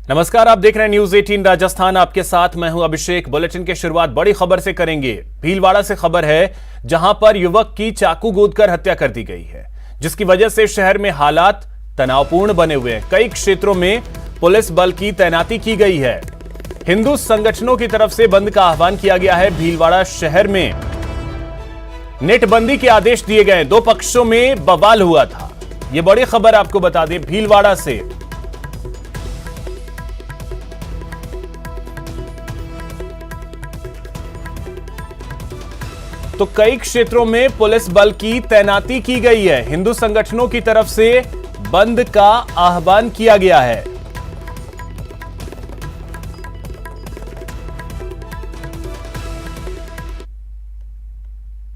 नमस्कार, आप देख रहे हैं न्यूज 18 राजस्थान। आपके साथ मैं हूं अभिषेक। बुलेटिन की शुरुआत बड़ी खबर से करेंगे। भीलवाड़ा से खबर है, जहां पर युवक की चाकू गोदकर हत्या कर दी गई है, जिसकी वजह से शहर में हालात तनावपूर्ण बने हुए हैं। कई क्षेत्रों में पुलिस बल की तैनाती की गई है। हिंदू संगठनों की तरफ से बंद का आह्वान किया गया है। भीलवाड़ा शहर में नेटबंदी के आदेश दिए गए। दो पक्षों में बवाल हुआ था। यह बड़ी खबर आपको बता दें भीलवाड़ा से। तो कई क्षेत्रों में पुलिस बल की तैनाती की गई है। हिंदू संगठनों की तरफ से बंद का आह्वान किया गया है।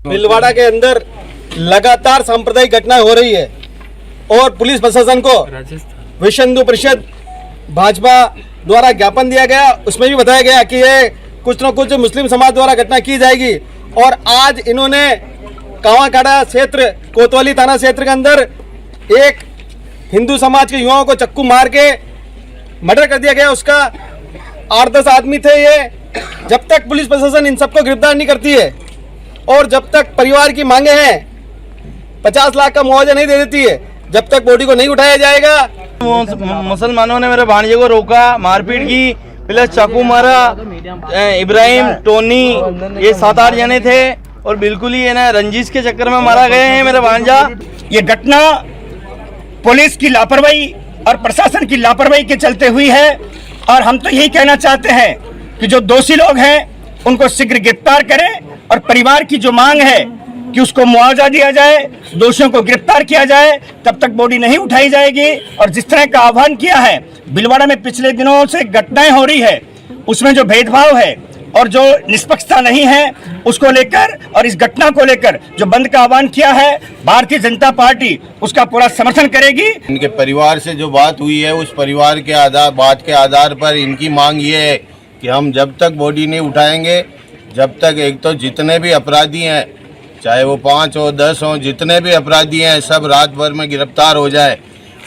भीलवाड़ा के अंदर लगातार सांप्रदायिक घटनाएं हो रही है और पुलिस प्रशासन को विश्व हिंदू परिषद भाजपा द्वारा ज्ञापन दिया गया। उसमें भी बताया गया कि ये कुछ न कुछ मुस्लिम समाज द्वारा घटना की जाएगी। और आज इन्होंने कावाखाड़ा क्षेत्र कोतवाली थाना क्षेत्र के अंदर एक हिंदू समाज के युवाओं को चक्कू मार के मर्डर कर दिया गया। उसका 8-10 आदमी थे ये। जब तक पुलिस प्रशासन इन सबको गिरफ्तार नहीं करती है और जब तक परिवार की मांगे हैं 50 लाख का मुआवजा नहीं दे देती है, जब तक बॉडी को नहीं उठाया जाएगा। मुसलमानों ने मेरे भांजे को रोका, मारपीट की, प्लस चाकू मारा। इब्राहिम, टोनी, ये 7-8 जने थे और बिल्कुल ही ना रंजिश के चक्कर में मारा गए हैं मेरे भांजा। ये घटना पुलिस की लापरवाही और प्रशासन की लापरवाही के चलते हुई है और हम तो यही कहना चाहते हैं कि जो दोषी लोग हैं उनको शीघ्र गिरफ्तार करें और परिवार की जो मांग है कि उसको मुआवजा दिया जाए, दोषियों को गिरफ्तार किया जाए, तब तक बॉडी नहीं उठाई जाएगी। और जिस तरह का आह्वान किया है, भीलवाड़ा में पिछले दिनों से घटनाएं हो रही है, उसमें जो भेदभाव है और जो निष्पक्षता नहीं है उसको लेकर और इस घटना को लेकर जो बंद का आह्वान किया है, भारतीय जनता पार्टी उसका पूरा समर्थन करेगी। इनके परिवार से जो बात हुई है, उस परिवार के बात के आधार पर इनकी मांग ये है कि हम जब तक बॉडी नहीं उठाएंगे, जब तक एक तो जितने भी अपराधी हैं, चाहे वो 5 हो 10 हो, जितने भी अपराधी हैं सब रात भर में गिरफ्तार हो जाए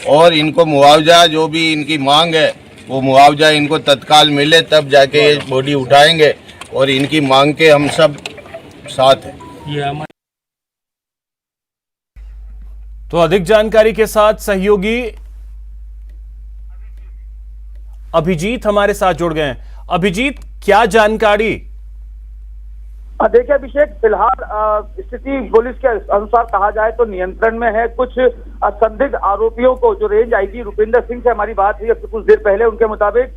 और इनको मुआवजा जो भी इनकी मांग है वो मुआवजा इनको तत्काल मिले, तब जाके ये बॉडी उठाएंगे और इनकी मांग के हम सब साथ हैं। तो अधिक जानकारी के साथ सहयोगी अभिजीत हमारे साथ जुड़ गए हैं। अभिजीत, क्या जानकारी? देखिए अभिषेक, फिलहाल स्थिति पुलिस के अनुसार कहा जाए तो नियंत्रण में है। कुछ संदिग्ध आरोपियों को, जो रेंज आईजी रुपेंद्र सिंह से हमारी बात हुई अब कुछ देर पहले, उनके मुताबिक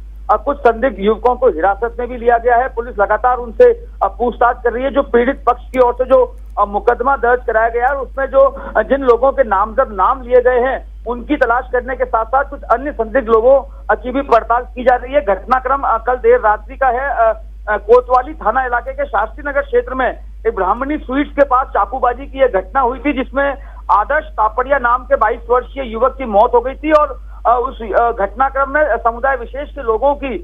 कुछ संदिग्ध युवकों को हिरासत में भी लिया गया है। पुलिस लगातार उनसे पूछताछ कर रही है। जो पीड़ित पक्ष की ओर से जो मुकदमा दर्ज कराया गया है, उसमें जो जिन लोगों के नामजद नाम लिए गए हैं उनकी तलाश करने के साथ साथ कुछ अन्य संदिग्ध लोगों की भी पड़ताल की जा रही है। घटनाक्रम कल देर रात्रि का है। कोतवाली थाना इलाके के शास्त्री नगर क्षेत्र में एक ब्राह्मणी स्वीट्स के पास चाकूबाजी की यह घटना हुई थी, जिसमें आदर्श तापड़िया नाम के 22 वर्षीय युवक की मौत हो गई थी। और उस घटनाक्रम में समुदाय विशेष के लोगों की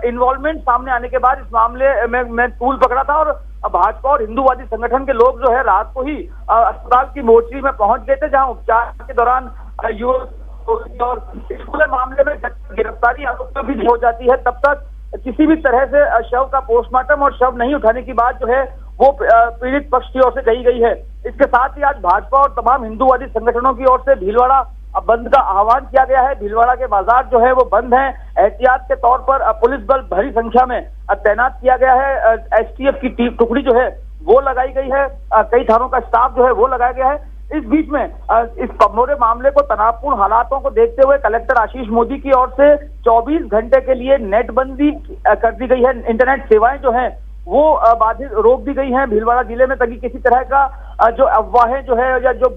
इन्वॉल्वमेंट सामने आने के बाद इस मामले में मैं तूल पकड़ा था और भाजपा और हिंदूवादी संगठन के लोग जो है रात को ही अस्पताल की मोर्चरी में पहुंच गए थे, जहां उपचार के दौरान युवक और इस पूरे मामले में गिरफ्तारी आरोपियों भी हो जाती है, तब तक किसी भी तरह से शव का पोस्टमार्टम और शव नहीं उठाने की बात जो है वो पीड़ित पक्ष की ओर से कही गई है। इसके साथ ही आज भाजपा और तमाम हिंदूवादी संगठनों की ओर से भीलवाड़ा बंद का आह्वान किया गया है। भीलवाड़ा के बाजार जो है वो बंद हैं। एहतियात के तौर पर पुलिस बल भारी संख्या में तैनात किया गया है। एसटीएफ की टुकड़ी जो है वो लगाई गई है। कई थानों का स्टाफ जो है वो लगाया गया है। इस बीच में इस पूरे मामले को तनावपूर्ण हालातों को देखते हुए कलेक्टर आशीष मोदी की ओर से 24 घंटे के लिए नेटबंदी कर दी गई है। इंटरनेट सेवाएं जो हैं वो बाधित रोक दी गई हैं भीलवाड़ा जिले में, ताकि किसी तरह का जो अफवाहें जो है या जो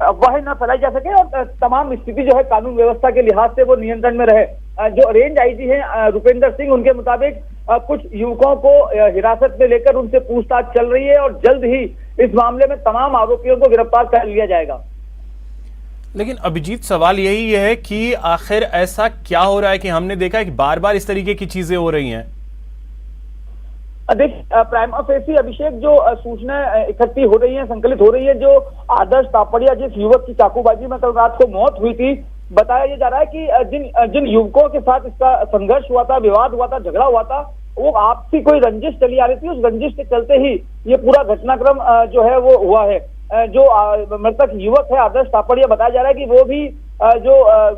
अफवाहें न फैलाई जा सके और तमाम स्थिति जो है कानून व्यवस्था के लिहाज से वो नियंत्रण में रहे। जो रेंज आईजी हैं रुपेंद्र सिंह, उनके मुताबिक कुछ युवकों को हिरासत में लेकर उनसे पूछताछ चल रही है और जल्द ही इस मामले में तमाम आरोपियों को गिरफ्तार कर लिया जाएगा। लेकिन अभिजीत, सवाल यही है कि आखिर ऐसा क्या हो रहा है कि हमने देखा है कि बार बार इस तरीके की चीजें हो रही हैं। देखिए प्राइमा फेसी अभिषेक, जो सूचना इकट्ठी हो रही है, संकलित हो रही है, जो आदर्श तापड़िया जिस युवक की चाकूबाजी में कल रात को मौत हुई थी, बताया ये जा रहा है कि जिन युवकों के साथ इसका संघर्ष हुआ था, विवाद हुआ था, झगड़ा हुआ था, वो आपसी कोई रंजिश चली आ रही थी। उस रंजिश के चलते ही ये पूरा घटनाक्रम जो है वो हुआ है। जो मृतक युवक है आदर्श तापड़िया, बताया जा रहा है कि वो भी जो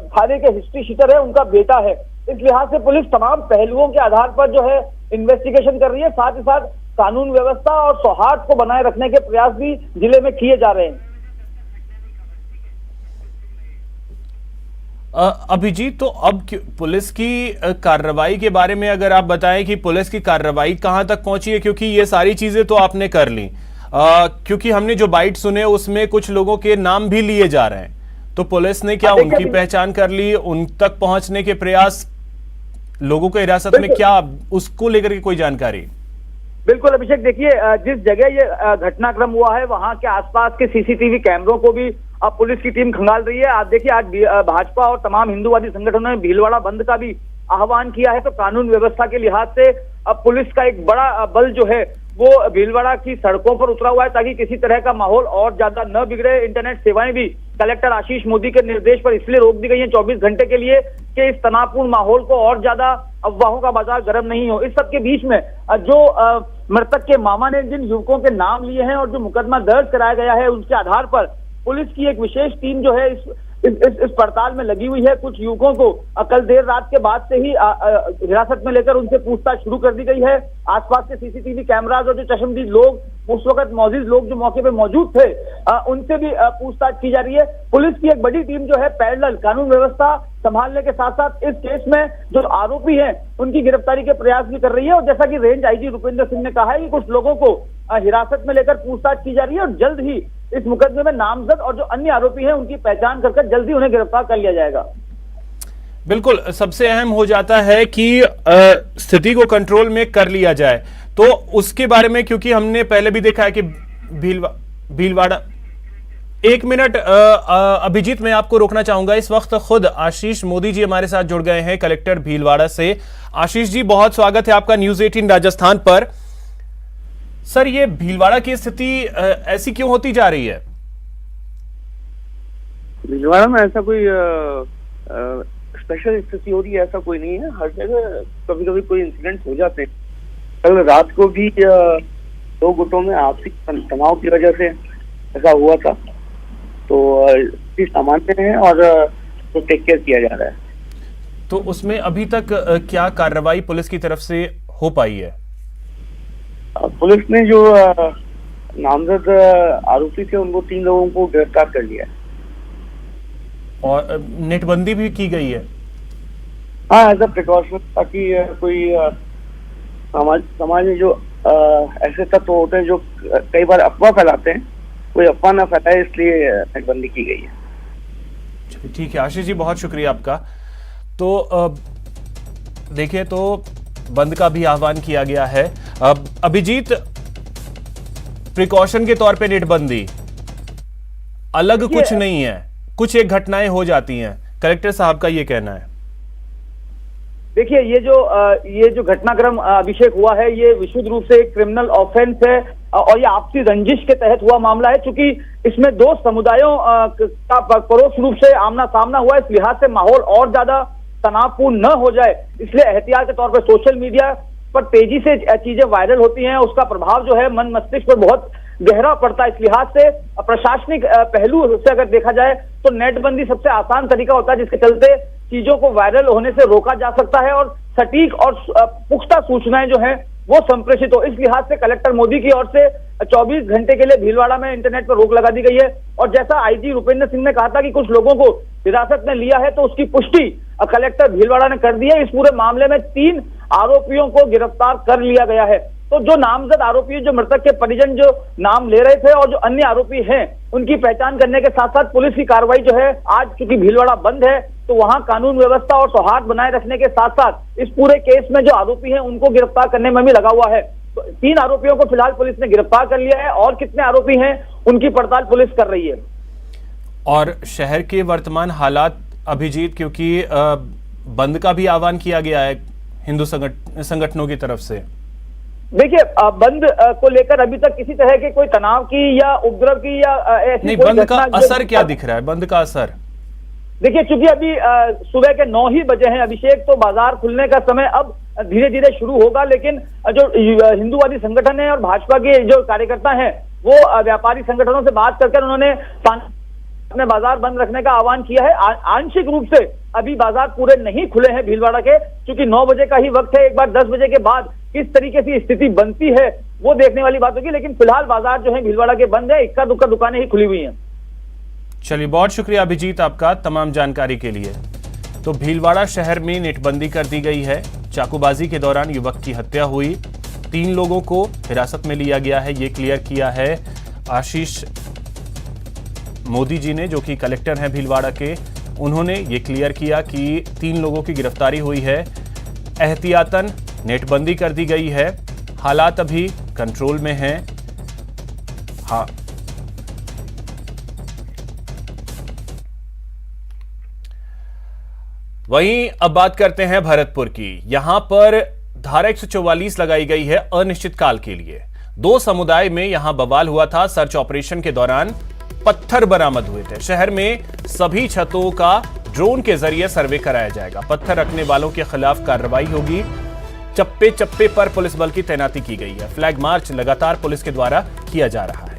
थाने के हिस्ट्री शीटर है उनका बेटा है। इस लिहाज से पुलिस तमाम पहलुओं के आधार पर जो है इन्वेस्टिगेशन कर रही है। साथ ही साथ कानून व्यवस्था और सौहार्द को बनाए रखने के प्रयास भी जिले में किए जा रहे हैं। अभिजीत, तो अब पुलिस की कार्रवाई के बारे में अगर आप बताएं कि पुलिस की कार्रवाई कहां तक पहुंची है, क्योंकि ये सारी चीजें तो आपने कर ली, क्योंकि हमने जो बाइट सुने उसमें कुछ लोगों के नाम भी लिए जा रहे हैं, तो पुलिस ने क्या उनकी पहचान कर ली, उन तक पहुंचने के प्रयास, लोगों को हिरासत में क्या, उसको लेकर के कोई जानकारी? बिल्कुल अभिषेक, देखिए जिस जगह ये घटनाक्रम हुआ है वहां के आसपास के सीसीटीवी कैमरों को भी अब पुलिस की टीम खंगाल रही है। आज देखिए, आज भाजपा और तमाम हिंदूवादी संगठनों ने भीलवाड़ा बंद का भी आह्वान किया है। तो कानून व्यवस्था के लिहाज से अब पुलिस का एक बड़ा बल जो है वो भीलवाड़ा की सड़कों पर उतरा हुआ है, ताकि किसी तरह का माहौल और ज्यादा न बिगड़े। इंटरनेट सेवाएं भी कलेक्टर आशीष मोदी के निर्देश पर इसलिए रोक दी गई हैं 24 घंटे के लिए कि इस तनावपूर्ण माहौल को और ज्यादा अफवाहों का बाजार गर्म नहीं हो। इस सब के बीच में जो मृतक के मामा ने जिन युवकों के नाम लिए हैं और जो मुकदमा दर्ज कराया गया है, उसके आधार पर पुलिस की एक विशेष टीम जो है इस पड़ताल में लगी हुई है। कुछ युवकों को कल देर रात के बाद से ही हिरासत में लेकर उनसे पूछताछ शुरू कर दी गई है। आसपास के सीसीटीवी कैमराज और जो चश्मदीद लोग, उस वक्त मौजूद लोग जो मौके पे मौजूद थे, उनसे भी पूछताछ की जा रही है। पुलिस की एक बड़ी टीम जो है पैरेलल कानून व्यवस्था संभालने के साथ साथ इस केस में जो आरोपी हैं उनकी गिरफ्तारी के प्रयास भी कर रही है। और जैसा कि रेंज आईजी रुपेंद्र सिंह ने कहा है कि कुछ लोगों को हिरासत में लेकर पूछताछ की जा रही है और जल्द ही इस मुकदमे में नामजद और जो अन्य आरोपी हैं उनकी पहचान कर जल्दी उन्हें गिरफ्तार कर लिया जाएगा। बिल्कुल, सबसे अहम हो जाता है कि स्थिति को कंट्रोल में कर लिया जाए, तो उसके बारे में, क्योंकि हमने पहले भी देखा है कि भीलवाड़ा, एक मिनट अभिजीत, मैं आपको रोकना चाहूंगा। इस वक्त खुद आशीष मोदी जी हमारे साथ जुड़ गए हैं कलेक्टर भीलवाड़ा से। आशीष जी, बहुत स्वागत है आपका न्यूज 18 राजस्थान पर। सर, ये भीलवाड़ा की स्थिति ऐसी क्यों होती जा रही है? भीलवाड़ा में ऐसा कोई स्पेशल स्थिति हो रही है ऐसा कोई नहीं है। हर जगह कभी कभी कोई इंसिडेंट हो जाते हैं। कल रात को भी 2 गुटों में आपसी तनाव की वजह से ऐसा हुआ था, तो सामान्य है और तो टेक केयर किया जा रहा है। तो उसमें अभी तक क्या कार्रवाई पुलिस की तरफ से हो पाई है? पुलिस ने जो नामजद आरोपी थे उनको 3 लोगों को गिरफ्तार कर लिया है और नेटबंदी भी की गई है। हाँ, एज अ प्रिकॉशन, ताकि कोई समाज में जो ऐसे तत्व होते हैं जो कई बार अफवाह फैलाते हैं, कोई अफवाह ना फैलाए, इसलिए नेटबंदी की गई है। ठीक है आशीष जी, बहुत शुक्रिया आपका। तो देखिए, तो बंद का भी आह्वान किया गया है। अभिजीत, प्रिकॉशन के तौर पे नेटबंदी अलग कुछ नहीं है, कुछ एक घटनाएं हो जाती हैं, कलेक्टर साहब का ये कहना है। देखिए, ये जो घटनाक्रम अभिषेक हुआ है, ये विशुद्ध रूप से एक क्रिमिनल ऑफेंस है और ये आपसी रंजिश के तहत हुआ मामला है। चूंकि इसमें 2 समुदायों का परोक्ष रूप से आमना सामना हुआ, इस लिहाज से माहौल और ज्यादा तनावपूर्ण न हो जाए, इसलिए एहतियात के तौर पर सोशल मीडिया पर तेजी से चीजें वायरल होती हैं, उसका प्रभाव जो है मन मस्तिष्क पर बहुत गहरा पड़ता है। इस लिहाज से प्रशासनिक पहलू से अगर देखा जाए तो नेटबंदी सबसे आसान तरीका होता है, जिसके चलते चीजों को वायरल होने से रोका जा सकता है और सटीक और पुख्ता सूचनाएं जो हैं वो संप्रेषित हो। इस लिहाज से कलेक्टर मोदी की ओर से 24 घंटे के लिए भीलवाड़ा में इंटरनेट पर रोक लगा दी गई है। और जैसा आईजी रुपेंद्र सिंह ने कहा था कि कुछ लोगों को हिरासत में लिया है, तो उसकी पुष्टि कलेक्टर भीलवाड़ा ने कर दी है। इस पूरे मामले में 3 आरोपियों को गिरफ्तार कर लिया गया है। तो जो नामजद आरोपी, जो मृतक के परिजन जो नाम ले रहे थे और जो अन्य आरोपी हैं, उनकी पहचान करने के साथ साथ पुलिस की कार्रवाई जो है, आज चूंकि भीलवाड़ा बंद है तो वहां कानून व्यवस्था और सौहार्द बनाए रखने के साथ साथ इस पूरे केस में जो आरोपी हैं उनको गिरफ्तार करने में भी लगा हुआ है। तो 3 आरोपियों को फिलहाल पुलिस ने गिरफ्तार कर लिया है और कितने आरोपी हैं उनकी पड़ताल पुलिस कर रही है। और शहर के वर्तमान हालात अभिजीत, क्योंकि बंद का भी आह्वान किया गया है हिंदू संगठनों की तरफ से। देखिए, बंद को लेकर अभी तक किसी तरह के कोई तनाव की या उपद्रव की या ऐसी नहीं, बंद का असर क्या दिख रहा है? बंद का असर देखिए, चूंकि अभी सुबह के 9 ही बजे हैं अभिषेक, तो बाजार खुलने का समय अब धीरे धीरे शुरू होगा। लेकिन जो हिंदूवादी संगठन है और भाजपा के जो कार्यकर्ता हैं, वो व्यापारी संगठनों से बात करके उन्होंने अपने बाजार बंद रखने का आह्वान किया है। आंशिक रूप से अभी बाजार पूरे नहीं खुले हैं भीलवाड़ा के, क्योंकि 9 बजे का ही वक्त है। एक बार 10 बजे के बाद किस तरीके से स्थिति बनती है वो देखने वाली बात होगी। लेकिन फिलहाल बाजार जो है भीलवाड़ा के बंद है, इक्का दुक्का दुकानें ही खुली हुई हैं। चलिए, बहुत शुक्रिया अभिजीत आपका तमाम जानकारी के लिए। तो भीलवाड़ा शहर में नेटबंदी कर दी गई है। चाकूबाजी के दौरान युवक की हत्या हुई, 3 लोगों को हिरासत में लिया गया है। ये क्लियर किया है आशीष मोदी जी ने, जो कि कलेक्टर हैं भीलवाड़ा के। उन्होंने ये क्लियर किया कि 3 लोगों की गिरफ्तारी हुई है। एहतियातन नेटबंदी कर दी गई है। हालात अभी कंट्रोल में हैं। हाँ, वहीं अब बात करते हैं भरतपुर की। यहां पर धारा 144 लगाई गई है अनिश्चितकाल के लिए। 2 समुदाय में यहां बवाल हुआ था। सर्च ऑपरेशन के दौरान पत्थर बरामद हुए थे। शहर में सभी छतों का ड्रोन के जरिए सर्वे कराया जाएगा। पत्थर रखने वालों के खिलाफ कार्रवाई होगी। चप्पे चप्पे पर पुलिस बल की तैनाती की गई है। फ्लैग मार्च लगातार पुलिस के द्वारा किया जा रहा है।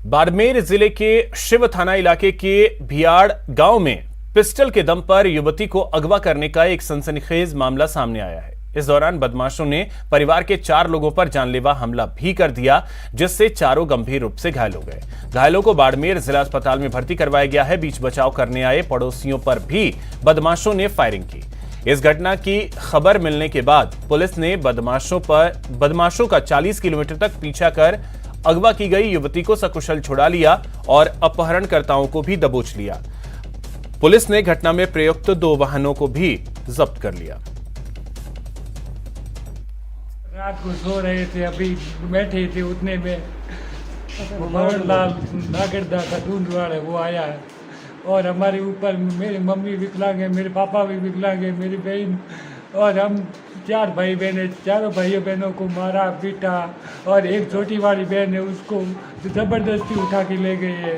बाड़मेर जिले के शिव थाना इलाके के भियाड़ गांव में पिस्टल के दम पर युवती को अगवा करने का एक सनसनीखेज मामला सामने आया है। इस दौरान बदमाशों ने परिवार के 4 लोगों पर जानलेवा हमला भी कर दिया, जिससे चारों गंभीर रूप से घायल हो गए। घायलों को बाड़मेर जिला अस्पताल में भर्ती करवाया गया है। बीच बचाव करने आए पड़ोसियों पर भी बदमाशों ने फायरिंग की। इस घटना की खबर मिलने के बाद पुलिस ने बदमाशों का 40 किलोमीटर तक पीछा कर अगवा की गई युवती को सकुशल छुड़ा लिया और अपहरणकर्ताओं को भी दबोच लिया। पुलिस ने घटना में प्रयुक्त 2 वाहनों को भी जब्त कर लिया। रात को सो रहे थे, अभी बैठे थे, उतने में भवरलाल नागरदा का ढूंढवाड़ है वो आया है और हमारे ऊपर मेरी मम्मी विकलांग है, मेरे पापा भी विकलांग है, मेरी बहन और हम 4 भाई बहन है। चारों भाइयों बहनों को मारा पीटा और एक छोटी वाली बहन है उसको जबरदस्ती उठा के ले गए है।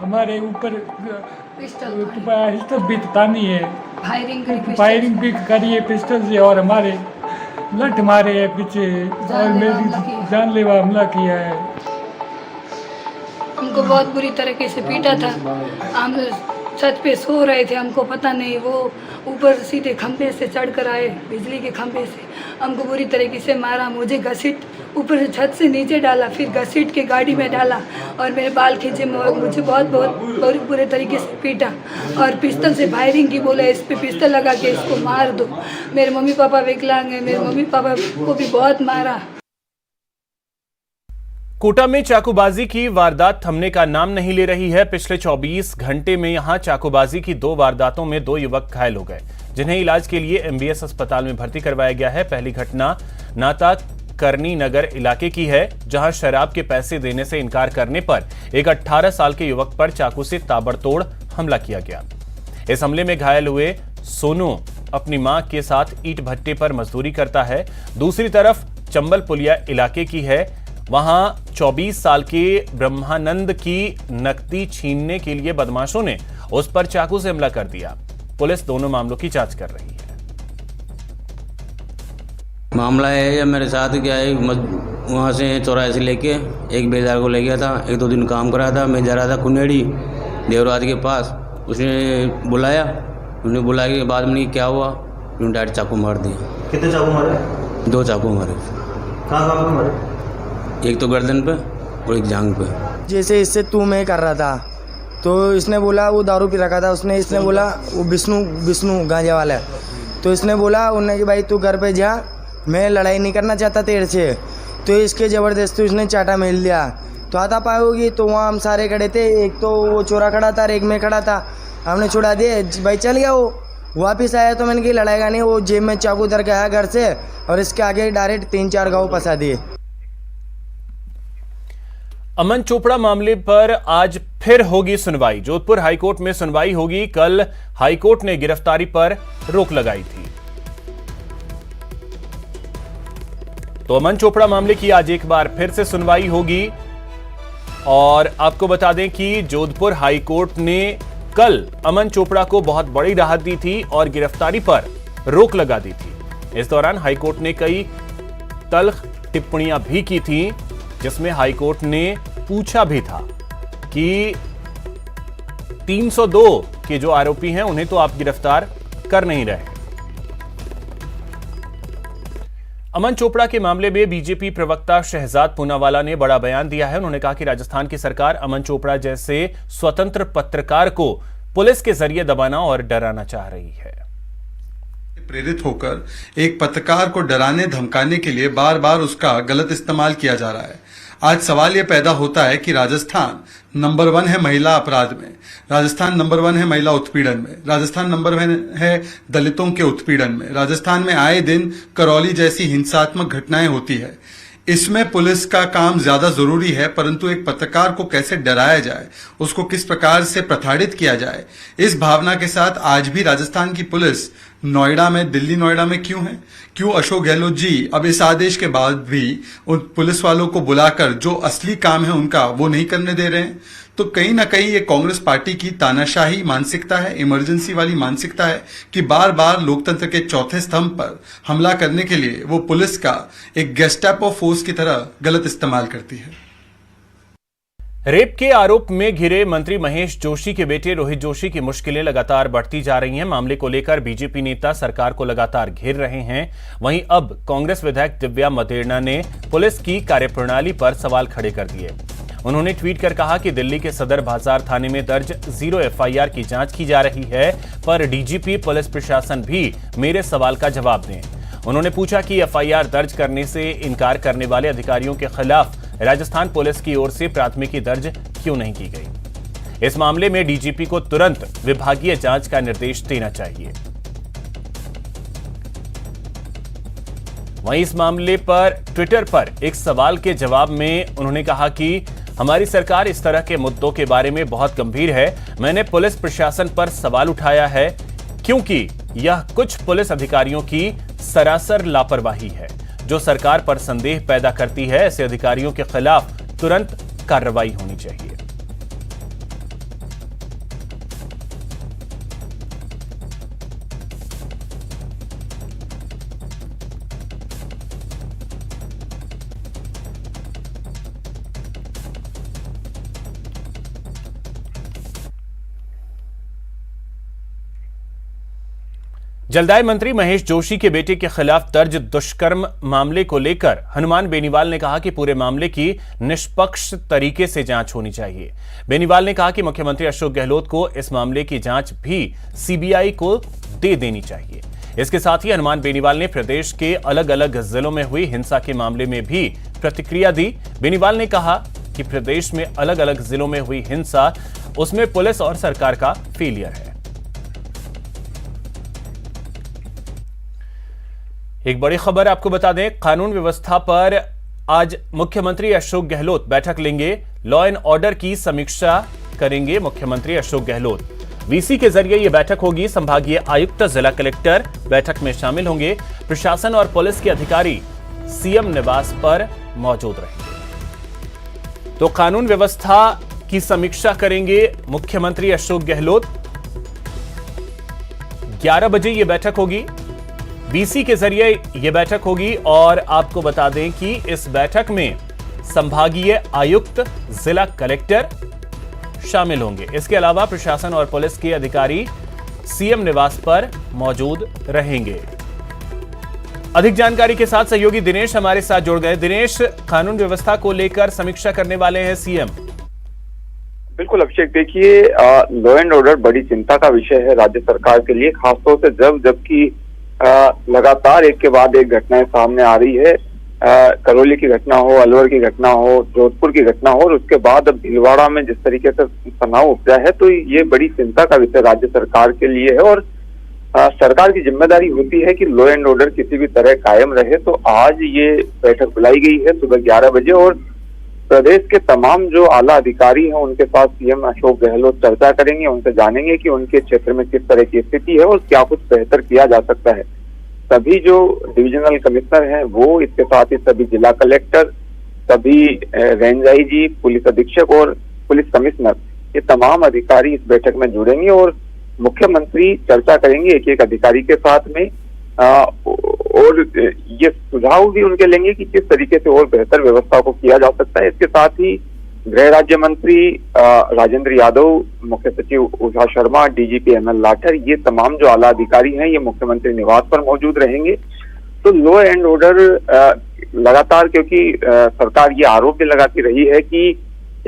हमारे ऊपर पिस्टल भी तानी है, फायरिंग भी करी है पिस्टल से और हमारे लठ मारे है पीछे और मेरी जानलेवा हमला किया है। हमको बहुत बुरी तरीके से पीटा था। हम छत पे सो रहे थे, हमको पता नहीं, वो ऊपर सीधे खंभे से चढ़कर आए, बिजली के खंभे से हमको बुरी तरीके से मारा। मुझे घसीट ऊपर से छत से नीचे डाला, फिर घसीट के गाड़ी में डाला और मेरे बाल खींचे। मुझे बहुत बुरे तरीके से पीटा और पिस्टल से फायरिंग की। बोला इस पे पिस्टल लगा के इसको मार दो। मेरे मम्मी पापा विकलांग हैं, मेरे मम्मी पापा को भी बहुत मारा। कोटा में चाकूबाजी की वारदात थमने का नाम नहीं ले रही है। पिछले 24 घंटे में यहां चाकूबाजी की 2 वारदातों में 2 युवक घायल हो गए, जिन्हें इलाज के लिए MBS अस्पताल में भर्ती करवाया गया है। पहली घटना नाता करनी नगर इलाके की है, जहां शराब के पैसे देने से इनकार करने पर एक 18 साल के युवक पर चाकू से ताबड़तोड़ हमला किया गया। इस हमले में घायल हुए सोनू अपनी मां के साथ ईंट भट्टे पर मजदूरी करता है। दूसरी तरफ चंबल पुलिया इलाके की है, वहां 24 साल के ब्रह्मानंद की नकदी छीनने के लिए बदमाशों ने उस पर चाकू से हमला कर दिया। पुलिस दोनों मामलों की जांच कर रही है। मामला है जब मेरे साथ क्या है, वहाँ से चौराहे से लेके एक बेजार को ले गया था। 1-2 दिन काम करा था। मैं जा रहा था कुनेड़ी देवराज के पास, उसने बुलाया। उन्हें बुलाने के बाद में क्या हुआ, उन्होंने डायरेक्ट चाकू मार दिया। कितने चाकू मारे? 2 चाकू मारे। कहाँ पे मारे? एक तो गर्दन पे और एक जांघ पे। जैसे इससे तू मैं कर रहा था तो इसने बोला वो दारू पी रखा था, इसने बोला वो विष्णु गांजा वाला है, तो इसने बोला उन्हें कि भाई तू घर पे जा, मैं लड़ाई नहीं करना चाहता तेरे से। तो इसके ज़बरदस्ती उसने चाटा मिल लिया। तो आता पाओगी तो वहाँ हम सारे खड़े थे, एक तो वो चोरा खड़ा था और एक मैं खड़ा था। हमने छुड़ा दिए, भाई चल गया। वो वापस आया तो मैंने कि लड़ाएगा नहीं। वो जेब में चाकू धर के आया घर से और इसके आगे डायरेक्ट 3-4 घाव फंसा दिए। अमन चोपड़ा मामले पर आज फिर होगी सुनवाई। जोधपुर हाईकोर्ट में सुनवाई होगी। कल हाईकोर्ट ने गिरफ्तारी पर रोक लगाई थी। तो अमन चोपड़ा मामले की आज एक बार फिर से सुनवाई होगी। और आपको बता दें कि जोधपुर हाईकोर्ट ने कल अमन चोपड़ा को बहुत बड़ी राहत दी थी और गिरफ्तारी पर रोक लगा दी थी। इस दौरान हाईकोर्ट ने कई तल्ख टिप्पणियां भी की थी, जिसमें हाईकोर्ट ने पूछा भी था कि 302 के जो आरोपी हैं उन्हें तो आप गिरफ्तार कर नहीं रहे। अमन चोपड़ा के मामले में बीजेपी प्रवक्ता शहजाद पूनावाला ने बड़ा बयान दिया है। उन्होंने कहा कि राजस्थान की सरकार अमन चोपड़ा जैसे स्वतंत्र पत्रकार को पुलिस के जरिए दबाना और डराना चाह रही है। प्रेरित होकर एक पत्रकार को डराने धमकाने के लिए बार बार उसका गलत इस्तेमाल किया जा रहा है। आज सवाल यह पैदा होता है कि राजस्थान नंबर 1 है महिला अपराध में, राजस्थान नंबर 1 है महिला उत्पीड़न में, राजस्थान नंबर 1 है दलितों के उत्पीड़न में, राजस्थान में आए दिन करौली जैसी हिंसात्मक घटनाएं होती है। इसमें पुलिस का काम ज्यादा जरूरी है, परंतु एक पत्रकार को कैसे डराया जाए, उसको किस प्रकार से प्रताड़ित किया जाए, इस भावना के साथ आज भी राजस्थान की पुलिस नोएडा में, दिल्ली नोएडा में क्यों है? क्यों अशोक गहलोत जी अब इस आदेश के बाद भी उन पुलिस वालों को बुलाकर जो असली काम है उनका वो नहीं करने दे रहे हैं? तो कहीं ना कहीं ये कांग्रेस पार्टी की तानाशाही मानसिकता है, इमरजेंसी वाली मानसिकता है कि बार बार लोकतंत्र के चौथे स्तंभ पर हमला करने के लिए वो पुलिस का एक गेस्टापो फोर्स की तरह गलत इस्तेमाल करती है। रेप के आरोप में घिरे मंत्री महेश जोशी के बेटे रोहित जोशी की मुश्किलें लगातार बढ़ती जा रही हैं। मामले को लेकर बीजेपी नेता सरकार को लगातार घेर रहे हैं। वहीं अब कांग्रेस विधायक दिव्या मदेरणा ने पुलिस की कार्यप्रणाली पर सवाल खड़े कर दिए। उन्होंने ट्वीट कर कहा कि दिल्ली के सदर बाजार थाने में दर्ज 0 एफआईआर की जांच की जा रही है, पर डीजीपी पुलिस प्रशासन भी मेरे सवाल का जवाब दें। उन्होंने पूछा कि एफआईआर दर्ज करने से इनकार करने वाले अधिकारियों के खिलाफ राजस्थान पुलिस की ओर से प्राथमिकी दर्ज क्यों नहीं की गई। इस मामले में डीजीपी को तुरंत विभागीय जांच का निर्देश देना चाहिए। वहीं इस मामले पर ट्विटर पर एक सवाल के जवाब में उन्होंने कहा कि हमारी सरकार इस तरह के मुद्दों के बारे में बहुत गंभीर है। मैंने पुलिस प्रशासन पर सवाल उठाया है क्योंकि यह कुछ पुलिस अधिकारियों की सरासर लापरवाही है जो सरकार पर संदेह पैदा करती है। ऐसे अधिकारियों के खिलाफ तुरंत कार्रवाई होनी चाहिए। जलदाय मंत्री महेश जोशी के बेटे के खिलाफ दर्ज दुष्कर्म मामले को लेकर हनुमान बेनीवाल ने कहा कि पूरे मामले की निष्पक्ष तरीके से जांच होनी चाहिए। बेनीवाल ने कहा कि मुख्यमंत्री अशोक गहलोत को इस मामले की जांच भी सीबीआई को दे देनी चाहिए। इसके साथ ही हनुमान बेनीवाल ने प्रदेश के अलग अलग जिलों में हुई हिंसा के मामले में भी प्रतिक्रिया दी। बेनीवाल ने कहा कि प्रदेश में अलग अलग जिलों में हुई हिंसा, उसमें पुलिस और सरकार का फेलियर है। एक बड़ी खबर आपको बता दें, कानून व्यवस्था पर आज मुख्यमंत्री अशोक गहलोत बैठक लेंगे। लॉ एंड ऑर्डर की समीक्षा करेंगे मुख्यमंत्री अशोक गहलोत। वीसी के जरिए यह बैठक होगी। संभागीय आयुक्त, जिला कलेक्टर बैठक में शामिल होंगे। प्रशासन और पुलिस के अधिकारी सीएम निवास पर मौजूद रहेंगे। तो कानून व्यवस्था की समीक्षा करेंगे मुख्यमंत्री अशोक गहलोत। 11 बजे यह बैठक होगी। बीसी के जरिए यह बैठक होगी और आपको बता दें कि इस बैठक में संभागीय आयुक्त, जिला कलेक्टर शामिल होंगे। इसके अलावा प्रशासन और पुलिस के अधिकारी सीएम निवास पर मौजूद रहेंगे। अधिक जानकारी के साथ सहयोगी दिनेश हमारे साथ जुड़ गए। दिनेश, कानून व्यवस्था को लेकर समीक्षा करने वाले हैं सीएम। बिल्कुल अभिषेक, देखिए लॉ एंड ऑर्डर बड़ी चिंता का विषय है राज्य सरकार के लिए, खासतौर से जबकि लगातार एक के बाद एक घटनाएं सामने आ रही है। करौली की घटना हो, अलवर की घटना हो, जोधपुर की घटना हो और उसके बाद अब भीलवाड़ा में जिस तरीके से तनाव उपजा है, तो ये बड़ी चिंता का विषय राज्य सरकार के लिए है। और सरकार की जिम्मेदारी होती है कि लॉ एंड ऑर्डर किसी भी तरह कायम रहे। तो आज ये बैठक बुलाई गई है सुबह 11 बजे और प्रदेश के तमाम जो आला अधिकारी हैं उनके साथ सीएम अशोक गहलोत चर्चा करेंगे, उनसे जानेंगे कि उनके क्षेत्र में किस तरह की स्थिति है और क्या कुछ बेहतर किया जा सकता है। सभी जो डिविजनल कमिश्नर हैं वो, इसके साथ ही सभी जिला कलेक्टर, सभी रेंज आईजी, पुलिस अधीक्षक और पुलिस कमिश्नर, ये तमाम अधिकारी इस बैठक में जुड़ेंगे और मुख्यमंत्री चर्चा करेंगे एक एक अधिकारी के साथ में, और ये सुझाव भी उनके लेंगे कि किस तरीके से और बेहतर व्यवस्था को किया जा सकता है। इसके साथ ही गृह राज्य मंत्री राजेंद्र यादव, मुख्य सचिव उषा शर्मा, डीजीपी एमएल लाठर, ये तमाम जो आला अधिकारी हैं ये मुख्यमंत्री निवास पर मौजूद रहेंगे। तो लॉ एंड ऑर्डर लगातार, क्योंकि सरकार ये आरोप भी लगाती रही है कि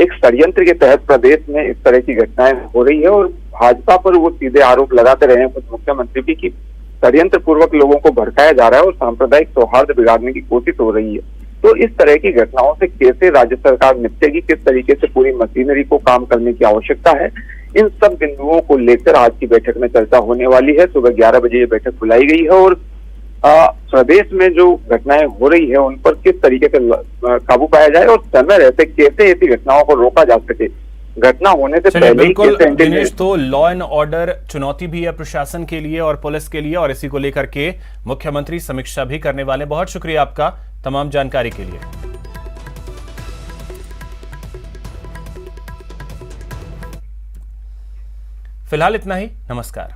एक षड्यंत्र के तहत प्रदेश में इस तरह की घटनाएं हो रही है, और भाजपा पर वो सीधे आरोप लगाते रहे हैं खुद मुख्यमंत्री भी कि षड्यंत्र पूर्वक लोगों को भड़काया जा रहा है और सांप्रदायिक सौहार्द बिगाड़ने की कोशिश हो रही है। तो इस तरह की घटनाओं से कैसे राज्य सरकार निपटेगी, किस तरीके से पूरी मशीनरी को काम करने की आवश्यकता है, इन सब बिंदुओं को लेकर आज की बैठक में चर्चा होने वाली है। सुबह 11 बजे ये बैठक बुलाई गई है और प्रदेश में जो घटनाएं हो रही है उन पर किस तरीके से काबू पाया जाए और समय रहते कैसे ऐसी घटनाओं को रोका जा सके, घटना होने से पहले। बिल्कुल दिनेश, तो लॉ एंड ऑर्डर चुनौती भी है प्रशासन के लिए और पुलिस के लिए, और इसी को लेकर के मुख्यमंत्री समीक्षा भी करने वाले। बहुत शुक्रिया आपका तमाम जानकारी के लिए। फिलहाल इतना ही, नमस्कार।